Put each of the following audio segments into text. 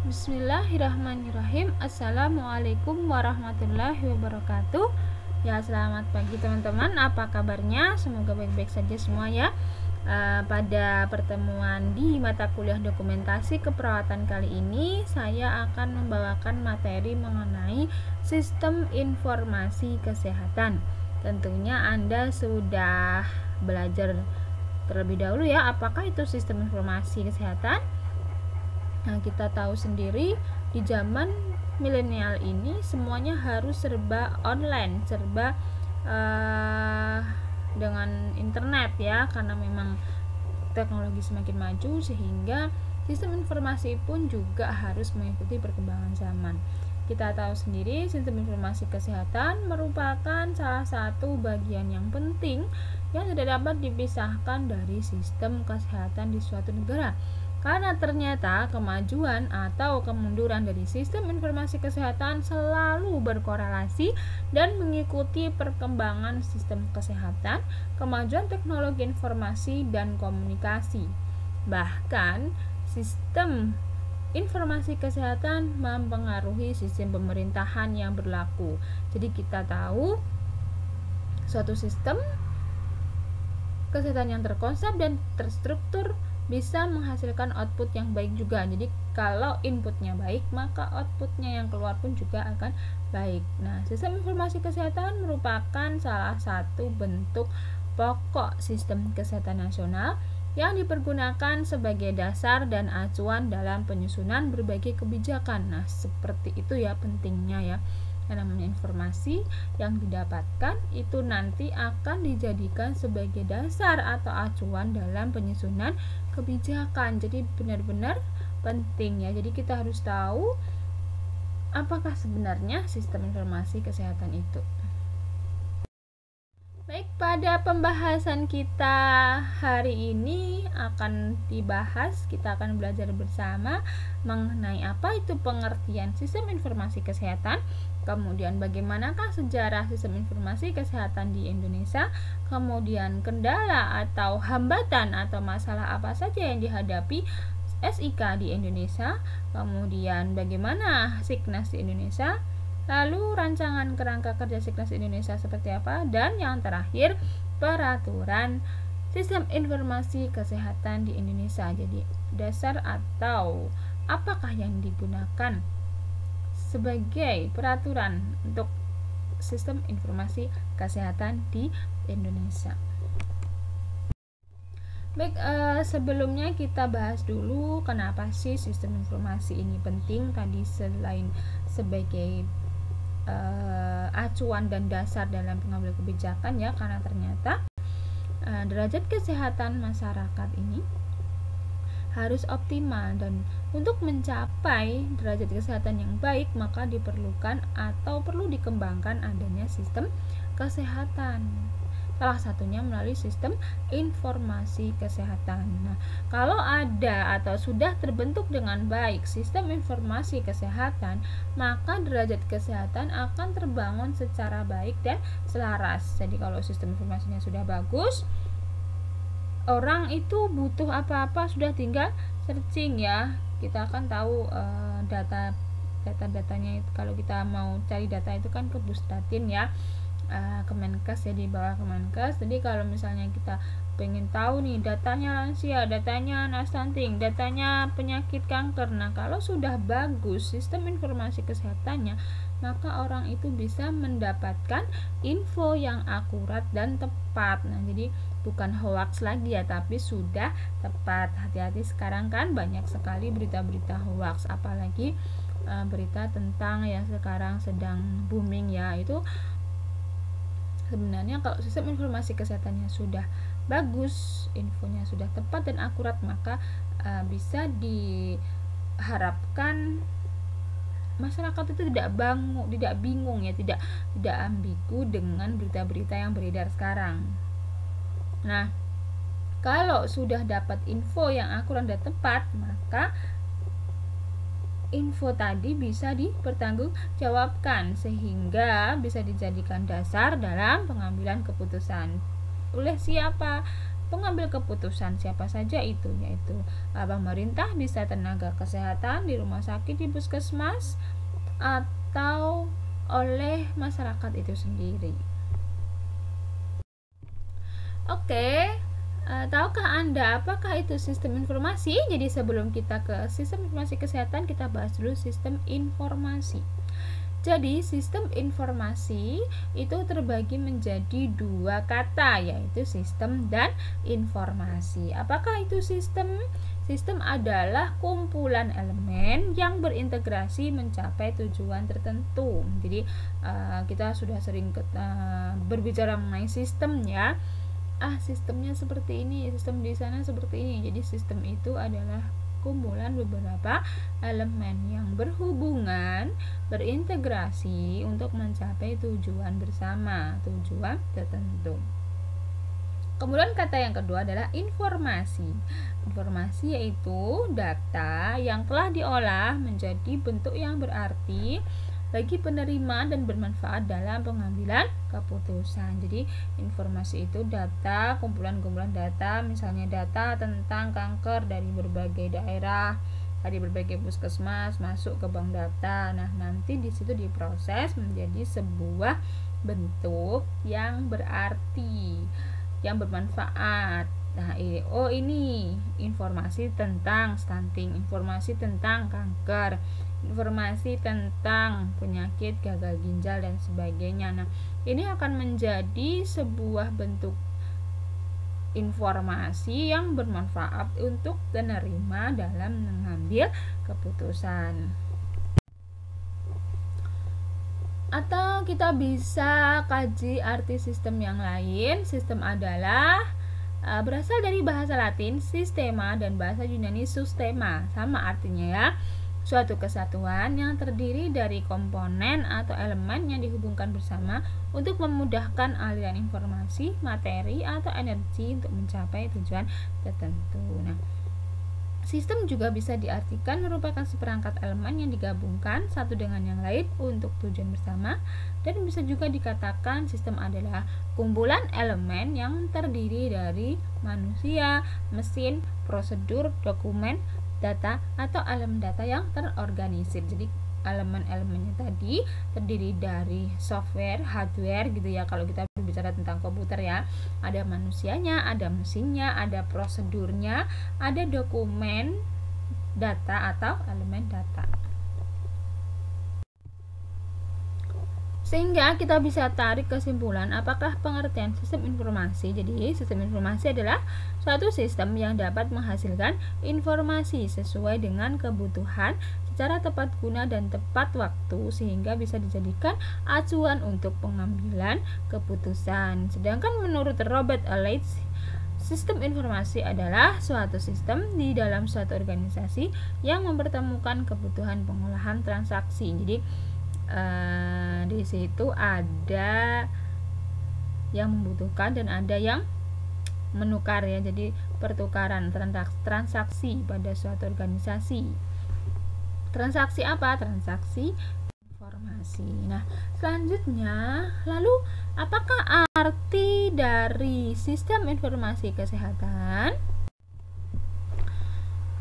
Bismillahirrahmanirrahim. Assalamualaikum warahmatullahi wabarakatuh. Ya, selamat pagi teman-teman. Apa kabarnya? Semoga baik-baik saja semua ya. Pada pertemuan di mata kuliah dokumentasi keperawatan kali ini, saya akan membawakan materi mengenai sistem informasi kesehatan. Tentunya Anda sudah belajar terlebih dahulu ya, apakah itu sistem informasi kesehatan? Nah, kita tahu sendiri di zaman milenial ini semuanya harus serba online, serba dengan internet ya, karena memang teknologi semakin maju sehingga sistem informasi pun juga harus mengikuti perkembangan zaman. Kita tahu sendiri sistem informasi kesehatan merupakan salah satu bagian yang penting yang tidak dapat dipisahkan dari sistem kesehatan di suatu negara. Karena ternyata kemajuan atau kemunduran dari sistem informasi kesehatan selalu berkorelasi dan mengikuti perkembangan sistem kesehatan, kemajuan teknologi informasi dan komunikasi. Bahkan, sistem informasi kesehatan mempengaruhi sistem pemerintahan yang berlaku. Jadi kita tahu suatu sistem kesehatan yang terkonsep dan terstruktur bisa menghasilkan output yang baik juga. Jadi kalau inputnya baik, maka outputnya yang keluar pun juga akan baik. Nah, sistem informasi kesehatan merupakan salah satu bentuk pokok sistem kesehatan nasional yang dipergunakan sebagai dasar dan acuan dalam penyusunan berbagai kebijakan. Nah, seperti itu ya pentingnya ya. Yang namanya informasi yang didapatkan itu nanti akan dijadikan sebagai dasar atau acuan dalam penyusunan kebijakan. Jadi benar-benar penting ya. Jadi kita harus tahu apakah sebenarnya sistem informasi kesehatan itu. Baik, pada pembahasan kita hari ini akan dibahas, kita akan belajar bersama mengenai apa itu pengertian sistem informasi kesehatan, kemudian bagaimanakah sejarah sistem informasi kesehatan di Indonesia, kemudian kendala atau hambatan atau masalah apa saja yang dihadapi SIK di Indonesia, kemudian bagaimana Siknas di Indonesia, lalu rancangan kerangka kerja Siknas Indonesia seperti apa, dan yang terakhir peraturan sistem informasi kesehatan di Indonesia. Jadi dasar atau apakah yang digunakan sebagai peraturan untuk sistem informasi kesehatan di Indonesia. Baik, sebelumnya kita bahas dulu kenapa sih sistem informasi ini penting. Tadi selain sebagai acuan dan dasar dalam pengambilan kebijakan ya, karena ternyata derajat kesehatan masyarakat ini harus optimal, dan untuk mencapai derajat kesehatan yang baik maka diperlukan atau perlu dikembangkan adanya sistem kesehatan. Salah satunya melalui sistem informasi kesehatan. Nah, kalau ada atau sudah terbentuk dengan baik sistem informasi kesehatan, maka derajat kesehatan akan terbangun secara baik dan selaras. Jadi kalau sistem informasinya sudah bagus, orang itu butuh apa-apa sudah tinggal searching ya. Kita akan tahu data-datanya itu. Kalau kita mau cari data itu kan ke Pusdatin ya, Kemenkes ya, di bawah Kemenkes. Jadi kalau misalnya kita pengen tahu nih datanya lansia, datanya anak stunting, datanya penyakit kanker, nah kalau sudah bagus sistem informasi kesehatannya, maka orang itu bisa mendapatkan info yang akurat dan tepat. Nah, jadi bukan hoax lagi ya, tapi sudah tepat. Hati-hati, sekarang kan banyak sekali berita-berita hoax, apalagi berita tentang yang sekarang sedang booming ya, itu sebenarnya kalau sistem informasi kesehatannya sudah bagus, infonya sudah tepat dan akurat, maka bisa diharapkan masyarakat itu tidak bingung ya, tidak ambigu dengan berita-berita yang beredar sekarang. Nah, kalau sudah dapat info yang akurat dan tepat, maka info tadi bisa dipertanggungjawabkan sehingga bisa dijadikan dasar dalam pengambilan keputusan. Oleh siapa? pengambil keputusan siapa saja itu, yaitu pemerintah, bisa tenaga kesehatan di rumah sakit, di puskesmas, atau oleh masyarakat itu sendiri. Oke, tahukah Anda apakah itu sistem informasi? Jadi sebelum kita ke sistem informasi kesehatan, kita bahas dulu sistem informasi. Jadi sistem informasi itu terbagi menjadi dua kata, yaitu sistem dan informasi. Apakah itu sistem? Sistem adalah kumpulan elemen yang berintegrasi mencapai tujuan tertentu. Jadi kita sudah sering berbicara mengenai sistem ya. Sistemnya seperti ini, sistem di sana seperti ini. Jadi sistem itu adalah kumpulan beberapa elemen yang berhubungan, berintegrasi untuk mencapai tujuan bersama, tujuan tertentu. Kemudian kata yang kedua adalah informasi. Informasi yaitu data yang telah diolah menjadi bentuk yang berarti bagi penerima dan bermanfaat dalam pengambilan keputusan. Jadi informasi itu data, kumpulan-kumpulan data, misalnya data tentang kanker dari berbagai daerah, dari berbagai puskesmas masuk ke bank data. Nah, nanti di situ diproses menjadi sebuah bentuk yang berarti, yang bermanfaat. Nah, ini informasi tentang stunting, informasi tentang kanker, informasi tentang penyakit gagal ginjal dan sebagainya. Nah, ini akan menjadi sebuah bentuk informasi yang bermanfaat untuk penerima dalam mengambil keputusan. Atau kita bisa kaji arti sistem yang lain. Sistem adalah berasal dari bahasa Latin sistema dan bahasa Yunani sustema, sama artinya ya, suatu kesatuan yang terdiri dari komponen atau elemen yang dihubungkan bersama untuk memudahkan aliran informasi, materi, atau energi untuk mencapai tujuan tertentu. Nah, sistem juga bisa diartikan merupakan seperangkat elemen yang digabungkan satu dengan yang lain untuk tujuan bersama, dan bisa juga dikatakan sistem adalah kumpulan elemen yang terdiri dari manusia, mesin, prosedur, dokumen, data, atau elemen data yang terorganisir. Jadi elemen-elemennya tadi terdiri dari software, hardware gitu ya, kalau kita berbicara tentang komputer ya. Ada manusianya, ada mesinnya, ada prosedurnya, ada dokumen, data atau elemen data. Sehingga kita bisa tarik kesimpulan apakah pengertian sistem informasi. Jadi sistem informasi adalah suatu sistem yang dapat menghasilkan informasi sesuai dengan kebutuhan secara tepat guna dan tepat waktu, sehingga bisa dijadikan acuan untuk pengambilan keputusan. Sedangkan menurut Robert Aleix, sistem informasi adalah suatu sistem di dalam suatu organisasi yang mempertemukan kebutuhan pengolahan transaksi. Jadi di situ ada yang membutuhkan dan ada yang menukar ya. Jadi pertukaran transaksi pada suatu organisasi. Transaksi apa? Transaksi informasi. Nah, selanjutnya, lalu apakah arti dari sistem informasi kesehatan?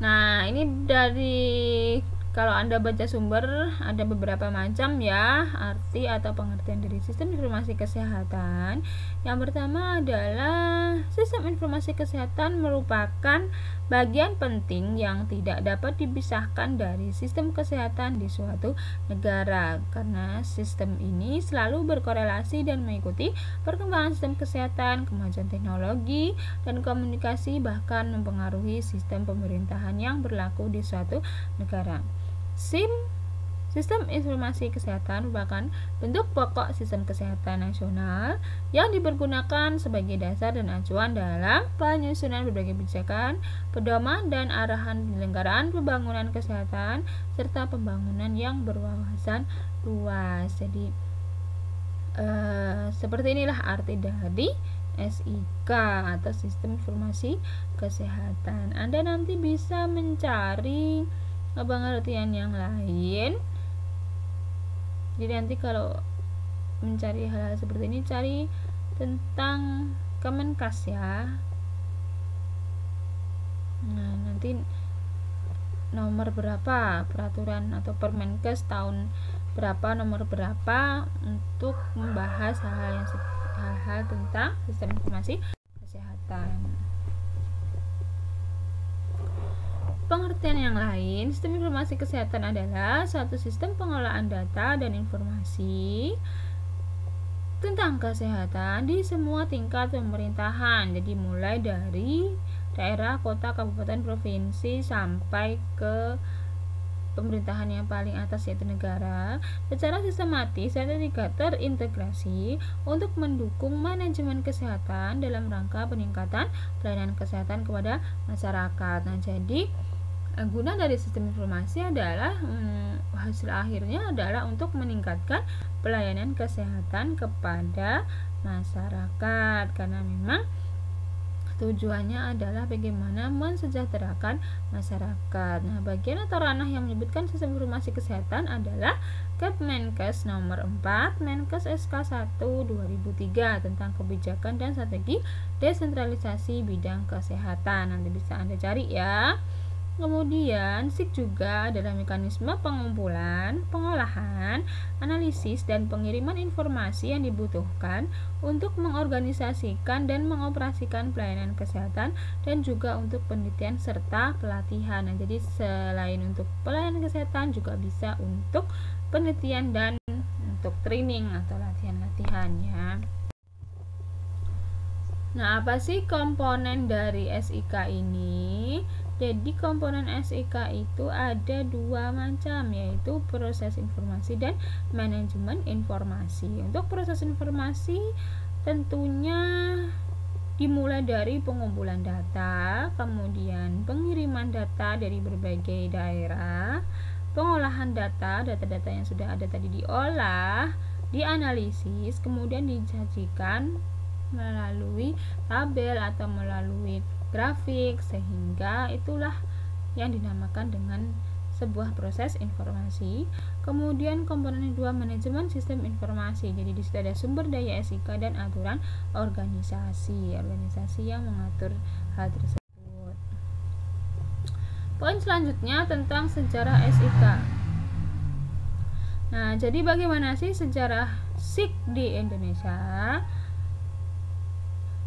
Nah, ini dari, kalau Anda baca sumber, ada beberapa macam ya arti atau pengertian dari sistem informasi kesehatan. Yang pertama adalah sistem informasi kesehatan merupakan bagian penting yang tidak dapat dipisahkan dari sistem kesehatan di suatu negara, karena sistem ini selalu berkorelasi dan mengikuti perkembangan sistem kesehatan, kemajuan teknologi, dan komunikasi, bahkan mempengaruhi sistem pemerintahan yang berlaku di suatu negara. Sistem informasi kesehatan merupakan bentuk pokok sistem kesehatan nasional yang dipergunakan sebagai dasar dan acuan dalam penyusunan berbagai kebijakan, pedoman, dan arahan penyelenggaraan pembangunan kesehatan serta pembangunan yang berwawasan luas. Jadi seperti inilah arti dari SIK atau Sistem Informasi Kesehatan. Anda nanti bisa mencari pengertian yang lain. Jadi nanti kalau mencari hal-hal seperti ini, cari tentang Kemenkes ya. Nah, nanti nomor berapa peraturan atau Permenkes tahun berapa, nomor berapa untuk membahas hal-hal tentang sistem informasi kesehatan. Pengertian yang lain, sistem informasi kesehatan adalah suatu sistem pengelolaan data dan informasi tentang kesehatan di semua tingkat pemerintahan. Jadi mulai dari daerah, kota, kabupaten, provinsi sampai ke pemerintahan yang paling atas yaitu negara, secara sistematis dan terintegrasi untuk mendukung manajemen kesehatan dalam rangka peningkatan pelayanan kesehatan kepada masyarakat. Nah, jadi guna dari sistem informasi adalah hasil akhirnya adalah untuk meningkatkan pelayanan kesehatan kepada masyarakat, karena memang tujuannya adalah bagaimana mensejahterakan masyarakat. Nah, bagian atau ranah yang menyebutkan sistem informasi kesehatan adalah Kepmenkes nomor 4, Menkes SK 1 2003 tentang kebijakan dan strategi desentralisasi bidang kesehatan. Nanti bisa Anda cari ya. Kemudian, SIK juga adalah mekanisme pengumpulan, pengolahan, analisis, dan pengiriman informasi yang dibutuhkan untuk mengorganisasikan dan mengoperasikan pelayanan kesehatan dan juga untuk penelitian serta pelatihan. Nah, jadi selain untuk pelayanan kesehatan juga bisa untuk penelitian dan untuk training atau latihan-latihan ya. Nah, apa sih komponen dari SIK ini? Jadi komponen SIK itu ada dua macam, yaitu proses informasi dan manajemen informasi. Untuk proses informasi tentunya dimulai dari pengumpulan data, kemudian pengiriman data dari berbagai daerah, pengolahan data-data yang sudah ada tadi diolah, dianalisis, kemudian disajikan melalui tabel atau melalui grafik, sehingga itulah yang dinamakan dengan sebuah proses informasi. Kemudian komponen kedua, manajemen sistem informasi. Jadi di situ ada sumber daya SIK dan aturan organisasi yang mengatur hal tersebut. Poin selanjutnya tentang sejarah SIK. Nah, jadi bagaimana sih sejarah SIK di Indonesia?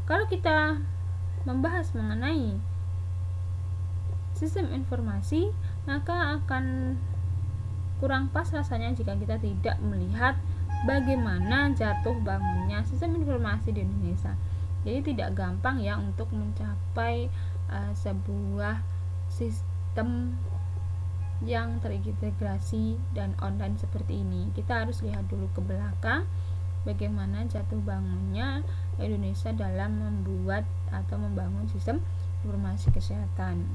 Kalau kita membahas mengenai sistem informasi, maka akan kurang pas rasanya jika kita tidak melihat bagaimana jatuh bangunnya sistem informasi di Indonesia. Jadi tidak gampang ya untuk mencapai sebuah sistem yang terintegrasi dan online seperti ini. Kita harus lihat dulu ke belakang bagaimana jatuh bangunnya Indonesia dalam membuat atau membangun sistem informasi kesehatan.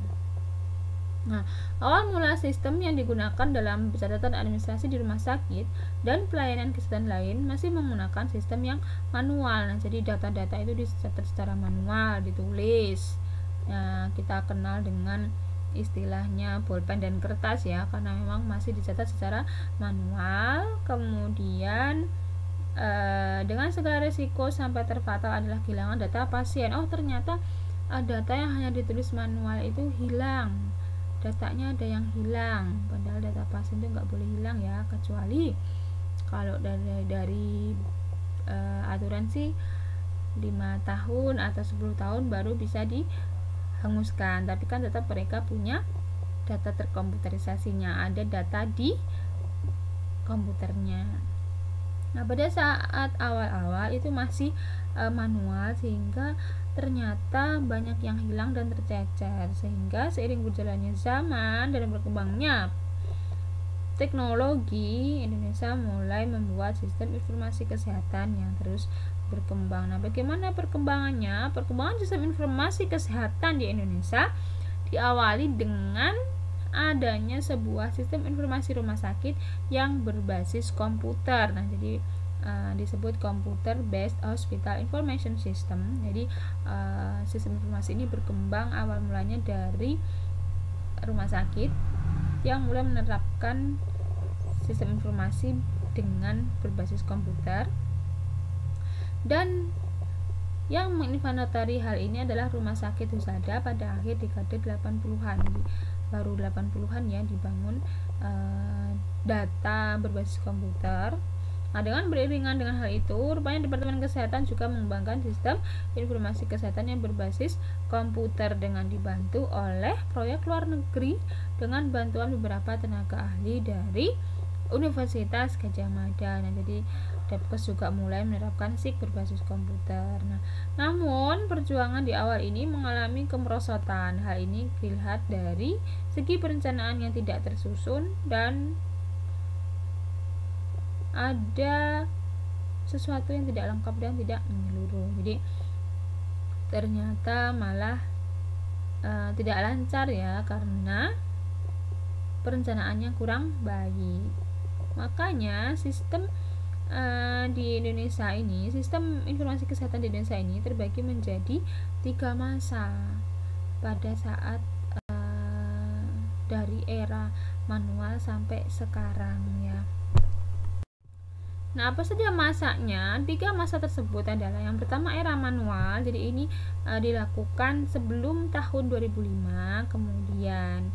Nah, awal mula sistem yang digunakan dalam pencatatan administrasi di rumah sakit dan pelayanan kesehatan lain masih menggunakan sistem yang manual. Nah, jadi data-data itu dicatat secara manual, ditulis. Nah, kita kenal dengan istilahnya bolpen dan kertas ya, karena memang masih dicatat secara manual. Kemudian dengan segala risiko sampai terfatal adalah kehilangan data pasien. Oh, ternyata data yang hanya ditulis manual itu hilang, datanya ada yang hilang, padahal data pasien itu nggak boleh hilang ya, kecuali kalau dari aturan sih 5 tahun atau 10 tahun baru bisa dihanguskan, tapi kan tetap mereka punya data terkomputerisasinya, ada data di komputernya. Nah, pada saat awal-awal itu masih manual, sehingga ternyata banyak yang hilang dan tercecer, sehingga seiring berjalannya zaman dan berkembangnya teknologi, Indonesia mulai membuat sistem informasi kesehatan yang terus berkembang. Nah, bagaimana perkembangannya? Perkembangan sistem informasi kesehatan di Indonesia diawali dengan adanya sebuah sistem informasi rumah sakit yang berbasis komputer. Nah, jadi disebut Computer Based Hospital Information System. Jadi sistem informasi ini berkembang awal mulanya dari rumah sakit yang mulai menerapkan sistem informasi dengan berbasis komputer, dan Yang menginventarisasi hal ini adalah Rumah Sakit Husada pada akhir dekade 80-an. Baru 80-an ya dibangun data berbasis komputer. Nah, dengan beriringan dengan hal itu, rupanya Departemen Kesehatan juga mengembangkan sistem informasi kesehatan yang berbasis komputer dengan dibantu oleh proyek luar negeri dengan bantuan beberapa tenaga ahli dari Universitas Gadjah Mada. Nah, jadi Depkes juga mulai menerapkan SIK berbasis komputer. Nah, namun perjuangan di awal ini mengalami kemerosotan. Hal ini dilihat dari segi perencanaan yang tidak tersusun dan ada sesuatu yang tidak lengkap dan tidak menyeluruh. Jadi ternyata malah tidak lancar ya, karena perencanaannya kurang baik. Makanya sistem di Indonesia ini, sistem informasi kesehatan di Indonesia ini terbagi menjadi 3 masa pada saat dari era manual sampai sekarang ya. Nah, apa saja masanya? 3 masa tersebut adalah yang pertama era manual. Jadi ini dilakukan sebelum tahun 2005, kemudian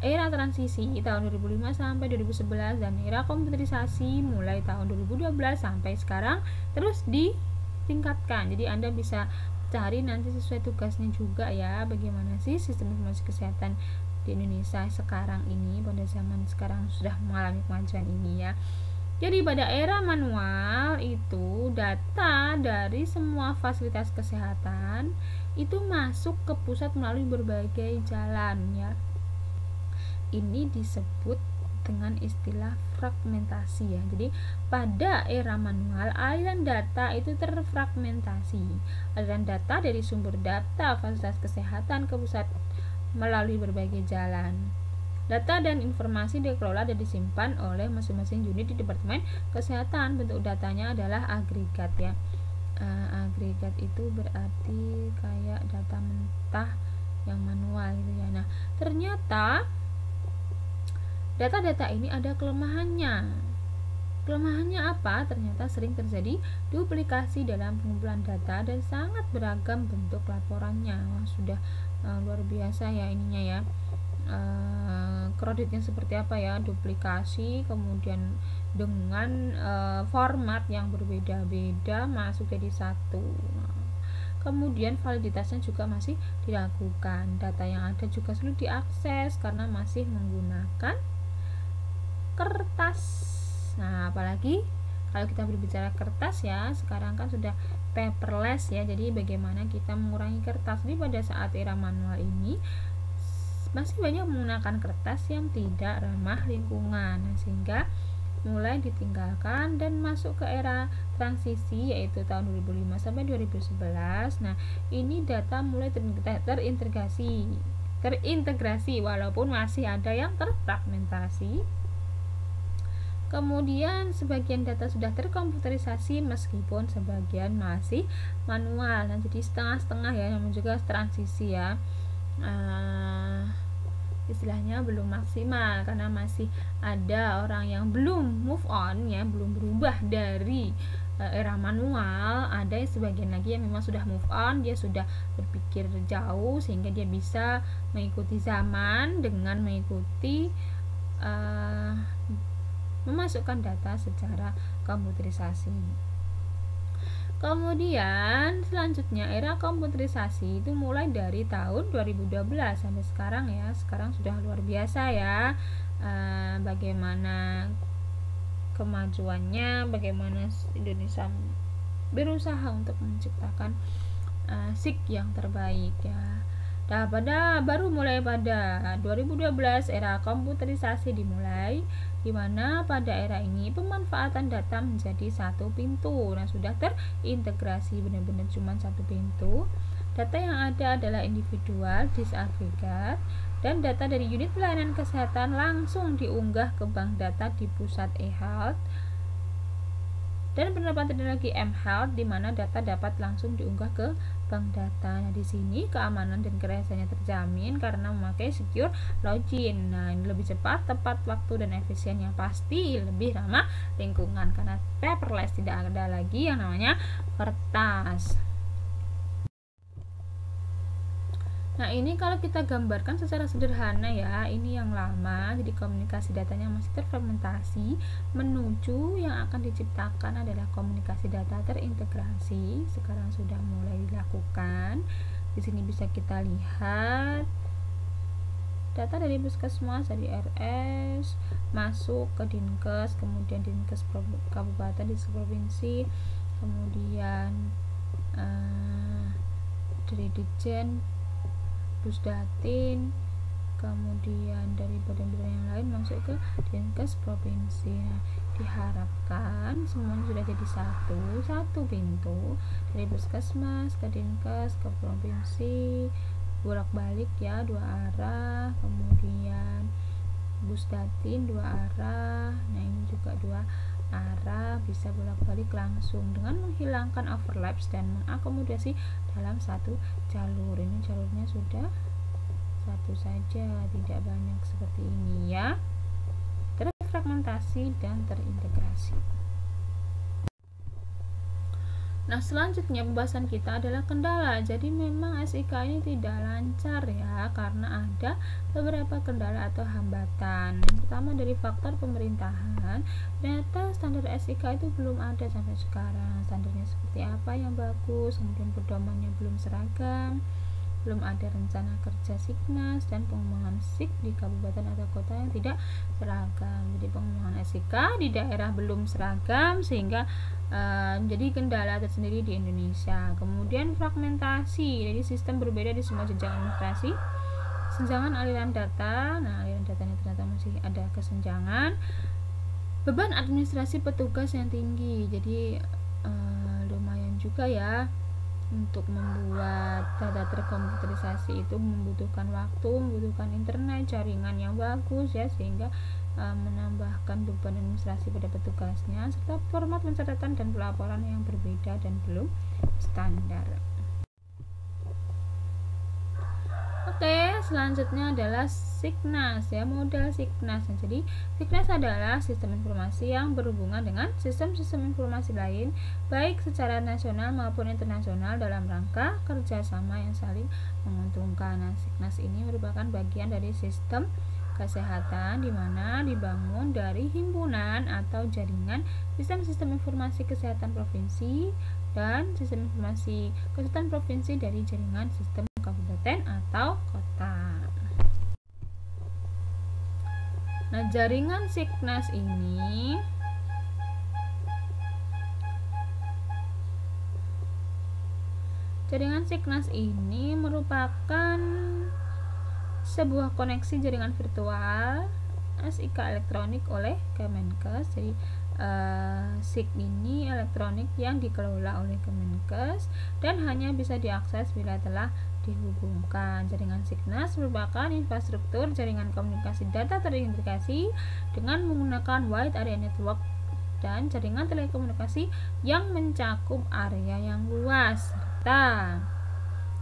era transisi tahun 2005 sampai 2011, dan era komputerisasi mulai tahun 2012 sampai sekarang terus ditingkatkan. Jadi Anda bisa cari nanti sesuai tugasnya juga ya, bagaimana sih sistem informasi kesehatan di Indonesia sekarang ini, pada zaman sekarang sudah mengalami kemajuan ini ya. Jadi pada era manual itu data dari semua fasilitas kesehatan itu masuk ke pusat melalui berbagai jalan ya. Ini disebut dengan istilah fragmentasi ya. Jadi pada era manual aliran data itu terfragmentasi. Aliran data dari sumber data fasilitas kesehatan ke pusat melalui berbagai jalan. Data dan informasi dikelola dan disimpan oleh masing-masing unit di Departemen Kesehatan. Bentuk datanya adalah agregat ya. Agregat itu berarti kayak data mentah yang manual gitu ya. Nah, ternyata data-data ini ada kelemahannya. Kelemahannya apa? Ternyata sering terjadi duplikasi dalam pengumpulan data dan sangat beragam bentuk laporannya. Wah, sudah luar biasa ya ininya ya. Kreditnya seperti apa ya, duplikasi, kemudian dengan format yang berbeda-beda masuk jadi satu. Kemudian validitasnya juga masih dilakukan. Data yang ada juga sulit diakses karena masih menggunakan kertas. Nah, apalagi kalau kita berbicara kertas ya, sekarang kan sudah paperless ya. Jadi bagaimana kita mengurangi kertas? Jadi pada saat era manual ini masih banyak menggunakan kertas yang tidak ramah lingkungan, sehingga mulai ditinggalkan dan masuk ke era transisi yaitu tahun 2005 sampai 2011. Nah, ini data mulai terintegrasi walaupun masih ada yang terfragmentasi. Kemudian sebagian data sudah terkomputerisasi meskipun sebagian masih manual. Nah, jadi setengah-setengah ya, namanya juga transisi ya. Istilahnya belum maksimal karena masih ada orang yang belum move on ya, belum berubah dari era manual. Ada sebagian lagi yang memang sudah move on, dia sudah berpikir jauh sehingga dia bisa mengikuti zaman dengan mengikuti memasukkan data secara komputerisasi. Kemudian selanjutnya era komputerisasi itu mulai dari tahun 2012 sampai sekarang ya. Sekarang sudah luar biasa ya, bagaimana kemajuannya, bagaimana Indonesia berusaha untuk menciptakan SIK yang terbaik ya. Nah, baru mulai pada 2012 era komputerisasi dimulai, di mana pada era ini pemanfaatan data menjadi satu pintu. Nah, sudah terintegrasi benar-benar cuma satu pintu. Data yang ada adalah individual, disagregat, dan data dari unit pelayanan kesehatan langsung diunggah ke bank data di pusat e-health. Dan penerapan teknologi mHealth di mana data dapat langsung diunggah ke bank data. Nah, di sini keamanan dan kerahasiaannya terjamin karena memakai secure login. Nah, ini lebih cepat, tepat waktu, dan efisien, yang pasti lebih ramah lingkungan karena paperless, tidak ada lagi yang namanya kertas. Nah, ini kalau kita gambarkan secara sederhana ya, ini yang lama, jadi komunikasi datanya masih terfragmentasi, menuju yang akan diciptakan adalah komunikasi data terintegrasi. Sekarang sudah mulai dilakukan. Di sini bisa kita lihat data dari puskesmas, dari RS masuk ke Dinkes, kemudian Dinkes kabupaten, di provinsi, kemudian dari Ditjen, Pusdatin, kemudian dari badan-badan yang lain masuk ke Dinkes provinsi. Nah, diharapkan semuanya sudah jadi satu pintu, dari puskesmas ke Dinkes ke provinsi, bolak-balik ya, 2 arah, kemudian Pusdatin 2 arah. Nah, ini juga 2 arah, bisa bolak-balik langsung dengan menghilangkan overlaps dan mengakomodasi dalam satu jalur. Ini jalurnya sudah satu saja, tidak banyak seperti ini ya, terfragmentasi dan terintegrasi. Nah, selanjutnya pembahasan kita adalah kendala. Jadi memang SIK ini tidak lancar ya, karena ada beberapa kendala atau hambatan. Yang pertama dari faktor pemerintahan. Ternyata standar SIK itu belum ada sampai sekarang. Standarnya seperti apa yang bagus, kemudian pedomannya belum seragam, belum ada rencana kerja Siknas, dan pengembangan SIK di kabupaten atau kota yang tidak seragam. Jadi pengembangan SIK di daerah belum seragam sehingga menjadi kendala tersendiri di Indonesia. Kemudian fragmentasi, jadi sistem berbeda di semua jenjang administrasi. Kesenjangan aliran data, nah aliran datanya ternyata masih ada kesenjangan. Beban administrasi petugas yang tinggi, jadi lumayan juga ya. Untuk membuat data terkomputerisasi itu membutuhkan waktu, membutuhkan internet, jaringan yang bagus ya, sehingga menambahkan beban administrasi pada petugasnya, serta format pencatatan dan pelaporan yang berbeda dan belum standar. Oke, selanjutnya adalah Siknas ya, model Siknas. Jadi Siknas adalah sistem informasi yang berhubungan dengan sistem-sistem informasi lain, baik secara nasional maupun internasional, dalam rangka kerjasama yang saling menguntungkan. Nah, Siknas ini merupakan bagian dari sistem kesehatan di mana dibangun dari himpunan atau jaringan sistem-sistem informasi kesehatan provinsi dan sistem informasi kesehatan provinsi dari jaringan sistem kabupaten atau kota. Nah, jaringan Siknas ini merupakan sebuah koneksi jaringan virtual SIK elektronik oleh Kemenkes. Jadi SIK ini elektronik yang dikelola oleh Kemenkes dan hanya bisa diakses bila telah dihubungkan. Jaringan Siknas merupakan infrastruktur jaringan komunikasi data terintegrasi dengan menggunakan wide area network dan jaringan telekomunikasi yang mencakup area yang luas, serta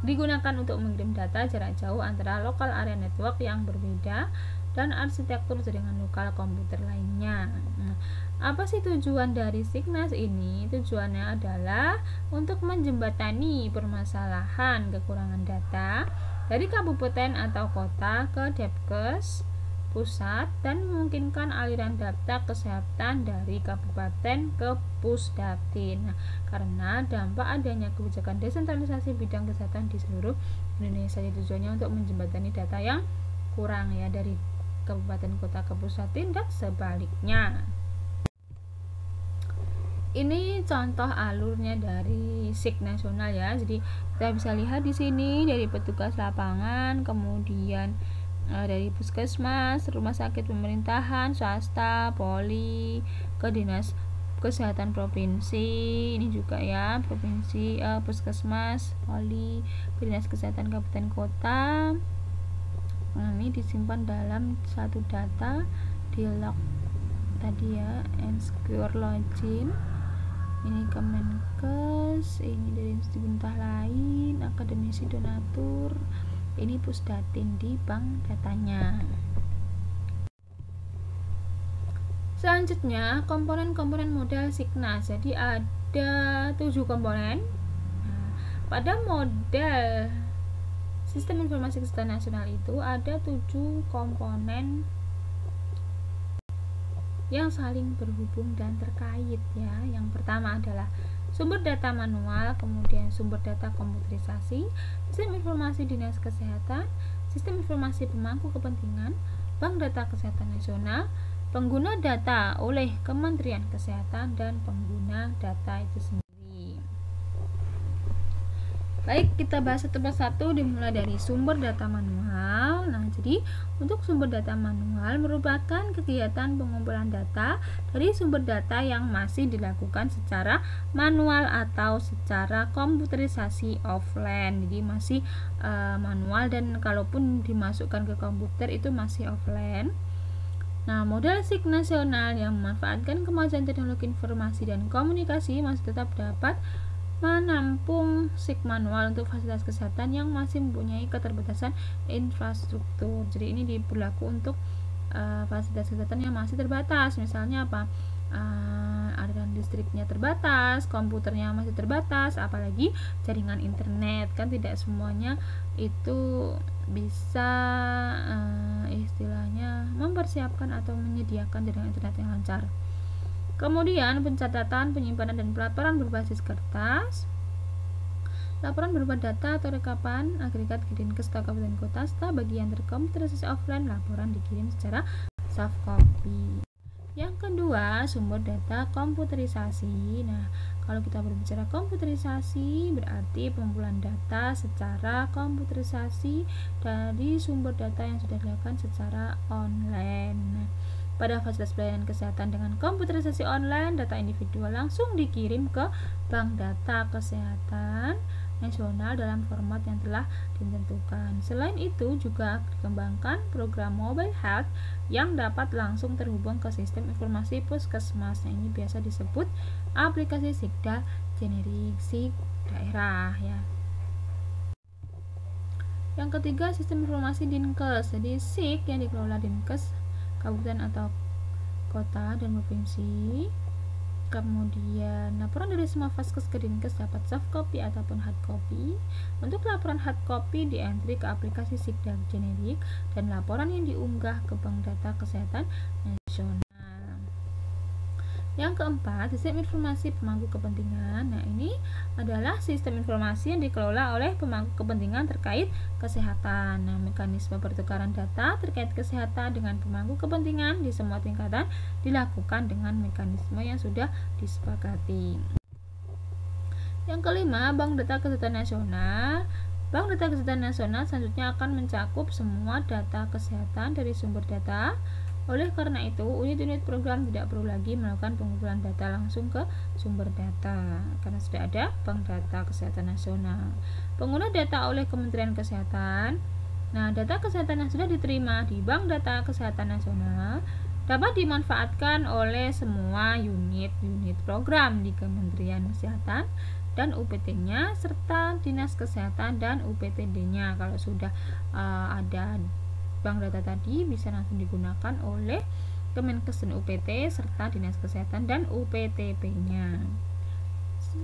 digunakan untuk mengirim data jarak jauh antara lokal area network yang berbeda dan arsitektur jaringan lokal komputer lainnya. Nah, apa sih tujuan dari Siknas ini? Tujuannya adalah untuk menjembatani permasalahan kekurangan data dari kabupaten atau kota ke Depkes pusat dan memungkinkan aliran data kesehatan dari kabupaten ke Pusdatin. Nah, karena dampak adanya kebijakan desentralisasi bidang kesehatan di seluruh Indonesia, tujuannya untuk menjembatani data yang kurang ya dari kabupaten kota ke Pusdatin dan sebaliknya. Ini contoh alurnya dari SIK nasional ya. Jadi kita bisa lihat di sini dari petugas lapangan, kemudian dari puskesmas, rumah sakit pemerintahan, swasta, poli, ke dinas kesehatan provinsi, ini juga ya provinsi, puskesmas, poli, ke dinas kesehatan kabupaten kota. Nah, ini disimpan dalam satu data di log tadi ya, and secure login. Ini Kemenkes, ini dari institusi entah lain, akademisi donatur, ini Pusdatin di bank datanya. Selanjutnya komponen-komponen model Siknas. Jadi ada 7 komponen. Nah, pada model Sistem Informasi Kesehatan Nasional itu ada 7 komponen yang saling berhubung dan terkait ya. Yang pertama adalah sumber data manual, kemudian sumber data komputerisasi, sistem informasi Dinas Kesehatan, sistem informasi pemangku kepentingan, Bank Data Kesehatan Nasional, pengguna data oleh Kementerian Kesehatan, dan pengguna data itu sendiri. Baik, kita bahas satu persatu dimulai dari sumber data manual. Nah, jadi untuk sumber data manual merupakan kegiatan pengumpulan data dari sumber data yang masih dilakukan secara manual atau secara komputerisasi offline. Jadi masih manual, dan kalaupun dimasukkan ke komputer itu masih offline. Nah, model SIG nasional yang memanfaatkan kemajuan teknologi informasi dan komunikasi masih tetap dapat menampung SIG manual untuk fasilitas kesehatan yang masih mempunyai keterbatasan infrastruktur. Jadi ini berlaku untuk fasilitas kesehatan yang masih terbatas. Misalnya apa? Aliran listriknya terbatas, komputernya masih terbatas, apalagi jaringan internet. Kan tidak semuanya itu bisa istilahnya mempersiapkan atau menyediakan jaringan internet yang lancar. Kemudian pencatatan, penyimpanan, dan pelaporan berbasis kertas. Laporan berupa data atau rekapan agregat ke Dinkes atau kabupaten kota, setelah bagian terkomputerisasi offline, laporan dikirim secara soft copy. Yang kedua, sumber data komputerisasi. Nah, kalau kita berbicara komputerisasi berarti pengumpulan data secara komputerisasi dari sumber data yang sudah dilakukan secara online. Nah, pada fasilitas pelayanan kesehatan dengan komputerisasi online, data individual langsung dikirim ke Bank Data Kesehatan Nasional dalam format yang telah ditentukan. Selain itu, juga dikembangkan program mobile health yang dapat langsung terhubung ke sistem informasi puskesmas. Nah, ini biasa disebut aplikasi Sigda generik SIG daerah ya. Yang ketiga, sistem informasi Dinkes. Jadi SIG yang dikelola Dinkes kabupaten atau kota dan provinsi. Kemudian laporan dari semua vaskes ke Dinkes dapat soft copy ataupun hard copy. Untuk laporan hard copy di-entry ke aplikasi Sigda generik, dan laporan yang diunggah ke Bank Data Kesehatan Nasional. Yang keempat, sistem informasi pemangku kepentingan. Nah, ini adalah sistem informasi yang dikelola oleh pemangku kepentingan terkait kesehatan. Nah, mekanisme pertukaran data terkait kesehatan dengan pemangku kepentingan di semua tingkatan dilakukan dengan mekanisme yang sudah disepakati. Yang kelima, Bank Data Kesehatan Nasional. Bank Data Kesehatan Nasional selanjutnya akan mencakup semua data kesehatan dari sumber data. Oleh karena itu, unit-unit program tidak perlu lagi melakukan pengumpulan data langsung ke sumber data karena sudah ada Bank Data Kesehatan Nasional. Pengguna data oleh Kementerian Kesehatan. Nah, data kesehatan yang sudah diterima di Bank Data Kesehatan Nasional dapat dimanfaatkan oleh semua unit-unit program di Kementerian Kesehatan dan UPT-nya serta Dinas Kesehatan dan UPTD-nya. Kalau sudah ada Bank data tadi bisa langsung digunakan oleh Kemenkes dan UPT serta Dinas Kesehatan dan UPTP-nya.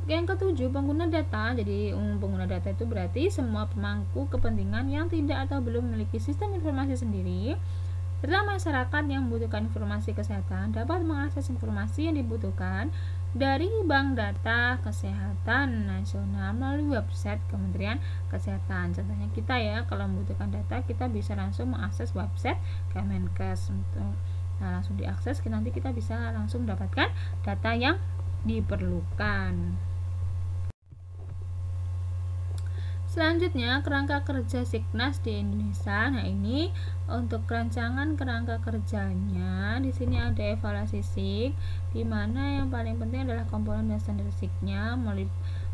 Yang ketujuh, pengguna data. Jadi pengguna data itu berarti semua pemangku kepentingan yang tidak atau belum memiliki sistem informasi sendiri, serta masyarakat yang membutuhkan informasi kesehatan dapat mengakses informasi yang dibutuhkan dari Bank Data Kesehatan Nasional melalui website Kementerian Kesehatan. Contohnya kita ya, kalau membutuhkan data kita bisa langsung mengakses website Kemenkes. Nah, langsung diakses, nanti kita bisa langsung mendapatkan data yang diperlukan. Selanjutnya, kerangka kerja Signas di Indonesia. Nah, ini untuk rancangan kerangka kerjanya. Di sini ada evaluasi SIG, di mana yang paling penting adalah komponen dan standar SIG-nya, melalui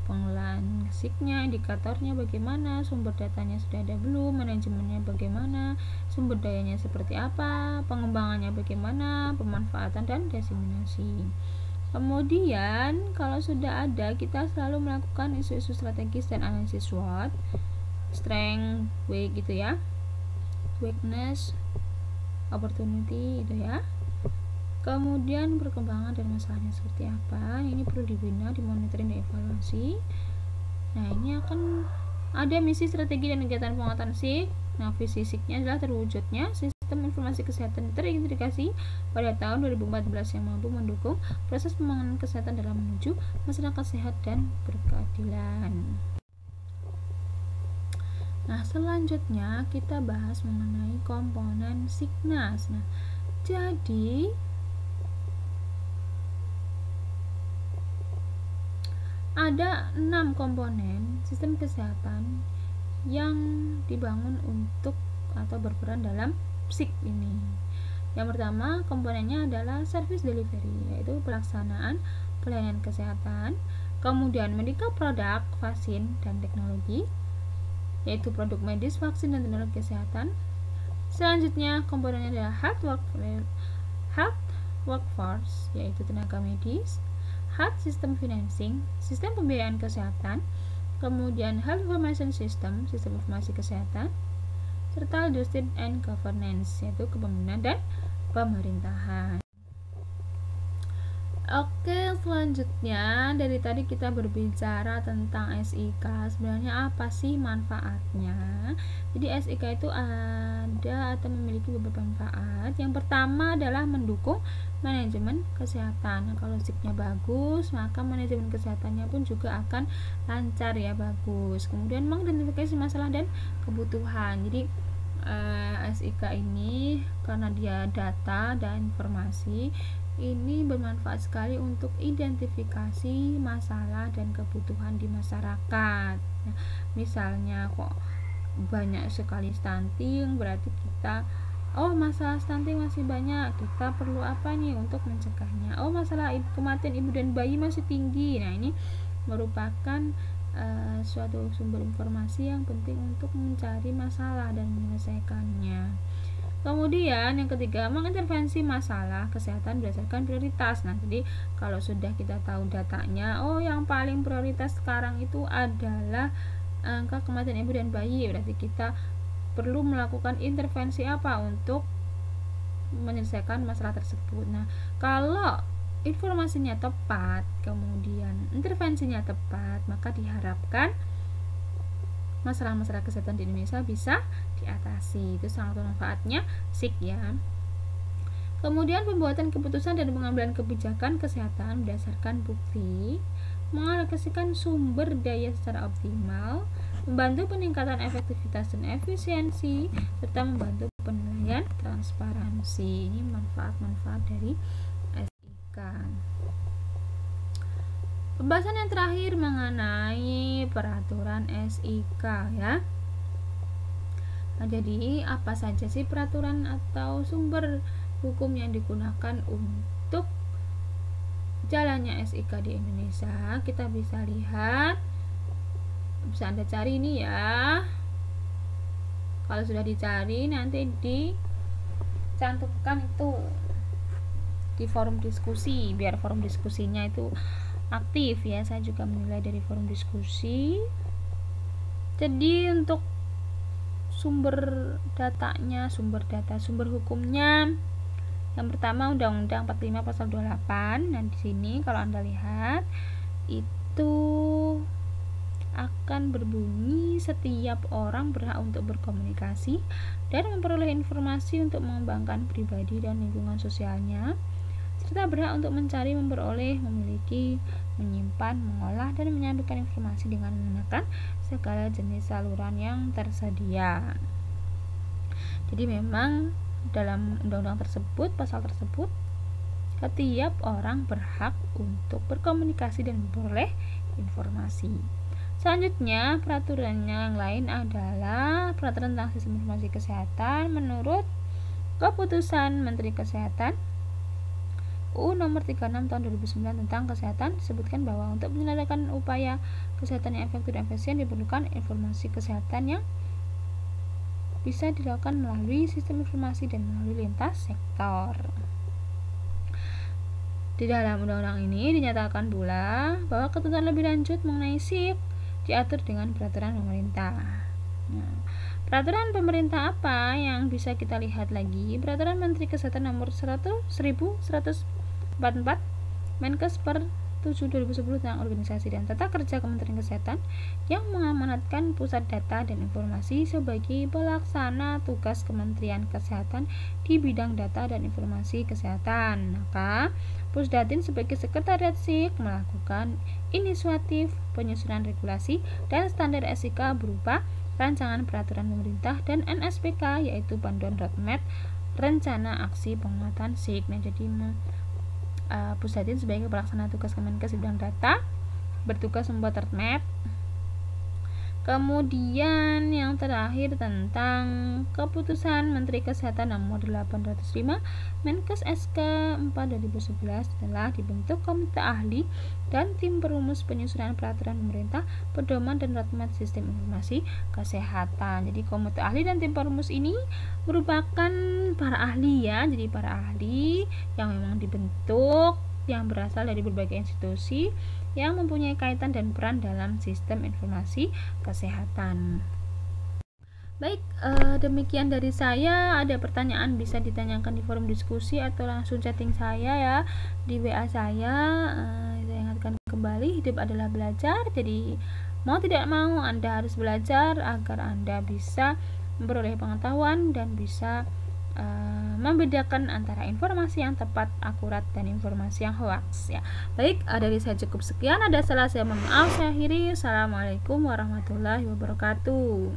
pengelolaan SIG-nya, indikatornya bagaimana, sumber datanya sudah ada belum, manajemennya bagaimana, sumber dayanya seperti apa, pengembangannya bagaimana, pemanfaatan dan diseminasi. Kemudian kalau sudah ada, kita selalu melakukan isu-isu strategis dan analisis SWOT, strength, weak gitu ya, weakness, opportunity itu ya. Kemudian perkembangan dan masalahnya seperti apa, ini perlu dibina, dimonitoring, dievaluasi. Nah, ini akan ada misi, strategi, dan kegiatan penguatan SIK. Nah, visi SIK-nya adalah terwujudnya sistem informasi kesehatan terintegrasi pada tahun 2014 yang mampu mendukung proses pembangunan kesehatan dalam menuju masyarakat sehat dan berkeadilan. Nah, selanjutnya kita bahas mengenai komponen SIKNAS. Nah, jadi ada 6 komponen sistem kesehatan yang dibangun untuk atau berperan dalam SIK ini. Yang pertama, komponennya adalah service delivery, yaitu pelaksanaan pelayanan kesehatan. Kemudian medical product, vaksin dan teknologi, yaitu produk medis, vaksin dan teknologi kesehatan. Selanjutnya, komponennya adalah health workforce, yaitu tenaga medis. Health system financing, sistem pembiayaan kesehatan. Kemudian health information system, sistem informasi kesehatan. Serta leadership and governance, yaitu kepemimpinan dan pemerintahan. Oke, selanjutnya dari tadi kita berbicara tentang SIK. Sebenarnya apa sih manfaatnya? Jadi SIK itu ada atau memiliki beberapa manfaat. Yang pertama adalah mendukung manajemen kesehatan. Nah, kalau SIK-nya bagus, maka manajemen kesehatannya pun juga akan lancar ya, bagus. Kemudian mengidentifikasi masalah dan kebutuhan. Jadi SIK ini karena dia data dan informasi, ini bermanfaat sekali untuk identifikasi masalah dan kebutuhan di masyarakat. Nah, misalnya kok banyak sekali stunting, berarti kita masalah stunting masih banyak, kita perlu apa nih untuk mencegahnya. Masalah kematian ibu dan bayi masih tinggi. Nah, ini merupakan suatu sumber informasi yang penting untuk mencari masalah dan menyelesaikannya. Kemudian yang ketiga, mengintervensi masalah kesehatan berdasarkan prioritas. Nah, jadi kalau sudah kita tahu datanya, yang paling prioritas sekarang itu adalah angka kematian ibu dan bayi, berarti kita perlu melakukan intervensi apa untuk menyelesaikan masalah tersebut. Nah, kalau informasinya tepat, kemudian intervensinya tepat, maka diharapkan masalah-masalah kesehatan di Indonesia bisa diatasi. Itu sangat bermanfaatnya SIK ya. Kemudian pembuatan keputusan dan pengambilan kebijakan kesehatan berdasarkan bukti, mengalokasikan sumber daya secara optimal, membantu peningkatan efektivitas dan efisiensi, serta membantu penilaian transparansi. Ini manfaat-manfaat dari SIK. Pembahasan yang terakhir mengenai peraturan SIK ya. Nah, jadi apa saja sih peraturan atau sumber hukum yang digunakan untuk jalannya SIK di Indonesia? Kita bisa lihat, bisa Anda cari ini ya. Kalau sudah dicari, nanti dicantumkan itu di forum diskusi, biar forum diskusinya itu aktif ya. Saya juga menilai dari forum diskusi. Jadi untuk sumber datanya, sumber hukumnya, yang pertama Undang-Undang 45 Pasal 28. Nah, di sini kalau Anda lihat itu akan berbunyi setiap orang berhak untuk berkomunikasi dan memperoleh informasi untuk mengembangkan pribadi dan lingkungan sosialnya, serta berhak untuk mencari, memperoleh, memiliki, menyimpan, mengolah, dan menyampaikan informasi dengan menggunakan segala jenis saluran yang tersedia. Jadi memang dalam undang-undang tersebut, pasal tersebut, setiap orang berhak untuk berkomunikasi dan memperoleh informasi. Selanjutnya, peraturannya yang lain adalah peraturan tentang sistem informasi kesehatan menurut keputusan Menteri Kesehatan UU nomor 36 tahun 2009 tentang kesehatan disebutkan bahwa untuk menyelenggarakan upaya kesehatan yang efektif dan efisien diperlukan informasi kesehatan yang bisa dilakukan melalui sistem informasi dan melalui lintas sektor. Di dalam undang-undang ini dinyatakan pula bahwa ketentuan lebih lanjut mengenai SIK diatur dengan peraturan pemerintah. Nah, peraturan pemerintah apa yang bisa kita lihat lagi? Peraturan Menteri Kesehatan nomor 1144 Menkes per 7/2010 tentang organisasi dan tata kerja Kementerian Kesehatan yang mengamanatkan Pusat Data dan Informasi sebagai pelaksana tugas Kementerian Kesehatan di bidang data dan informasi kesehatan. Maka Pusdatin sebagai sekretariat SIK melakukan inisiatif penyusunan regulasi dan standar SIK berupa rancangan peraturan pemerintah dan NSPK, yaitu panduan roadmap rencana aksi penguatan SIK. Nah, jadi Pusdatin sebagai pelaksana tugas Kemenkes bidang data bertugas membuat roadmap. Kemudian yang terakhir tentang keputusan Menteri Kesehatan nomor 805 Menkes SK 4/2011 telah dibentuk komite ahli dan tim perumus penyusunan peraturan pemerintah, pedoman dan roadmap sistem informasi kesehatan. Jadi komite ahli dan tim perumus ini merupakan para ahli ya. Jadi para ahli yang memang dibentuk yang berasal dari berbagai institusi yang mempunyai kaitan dan peran dalam sistem informasi kesehatan. Baik, demikian dari saya. Ada pertanyaan bisa ditanyakan di forum diskusi atau langsung chatting saya ya di WA saya. Saya ingatkan kembali, hidup adalah belajar. Jadi mau tidak mau Anda harus belajar agar Anda bisa memperoleh pengetahuan dan bisa membedakan antara informasi yang tepat, akurat, dan informasi yang hoax ya. Baik, dari saya cukup sekian. Ada salah saya mohon maaf. Saya akhiri. Assalamualaikum warahmatullahi wabarakatuh.